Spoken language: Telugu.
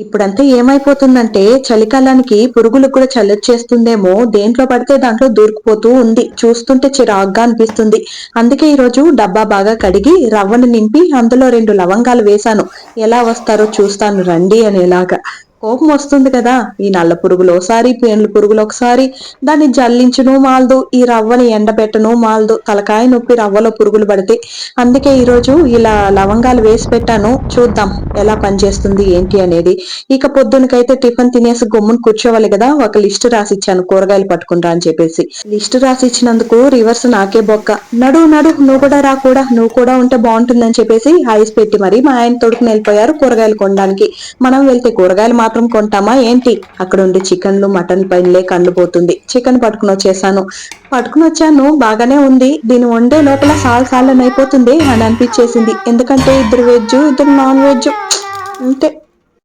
ఇప్పుడంతా ఏమైపోతుందంటే చలికాలానికి పురుగులకు కూడా చల్లొచ్చేస్తుందేమో, దేంట్లో పడితే దాంట్లో దూరికుపోతూ ఉంది. చూస్తుంటే చిరాగ్గా అనిపిస్తుంది. అందుకే ఈరోజు డబ్బా బాగా కడిగి రవ్వను నింపి అందులో 2 లవంగాలు వేశాను. ఎలా వస్తారో చూస్తాను రండి అనేలాగా. కోపం వస్తుంది కదా! ఈ నల్ల పురుగులు ఓసారి, పేన్ల పురుగులు ఒకసారి, దాన్ని జల్లించను మాలదు, ఈ రవ్వని ఎండబెట్టను మాలదు. తలకాయ నొప్పి రవ్వలో పురుగులు పడితే. అందుకే ఈరోజు ఇలా లవంగాలు వేసి పెట్టాను. చూద్దాం ఎలా పనిచేస్తుంది ఏంటి అనేది. ఇక పొద్దునకైతే టిఫిన్ తినేసి గమ్మున కూర్చోవాలి కదా, ఒక లిస్ట్ రాసిచ్చాను కూరగాయలు పట్టుకుంటా అని చెప్పేసి. లిస్ట్ రాసిచ్చినందుకు రివర్స్ నాకే బొక్క. నడు నడు నువ్వు కూడా రా, కూడా నువ్వు కూడా ఉంటే బాగుంటుందని చెప్పేసి ఐస్ పెట్టి మరి మా ఆయన తోడుకుని వెళ్ళిపోయారు కూరగాయలు కొనడానికి. మనం వెళ్తే కూరగాయలు మాత్రం కొంటామా ఏంటి? అక్కడ ఉండే చికెన్లు మటన్ పైనలే కళ్ళు పోతుంది. చికెన్ పట్టుకుని వచ్చాను, బాగానే ఉంది. దీన్ని వండే లోపల సాల్ అయిపోతుంది అని అనిపించేసింది. ఎందుకంటే ఇద్దరు వెజ్, ఇద్దరు నాన్ వెజ్. అంతే.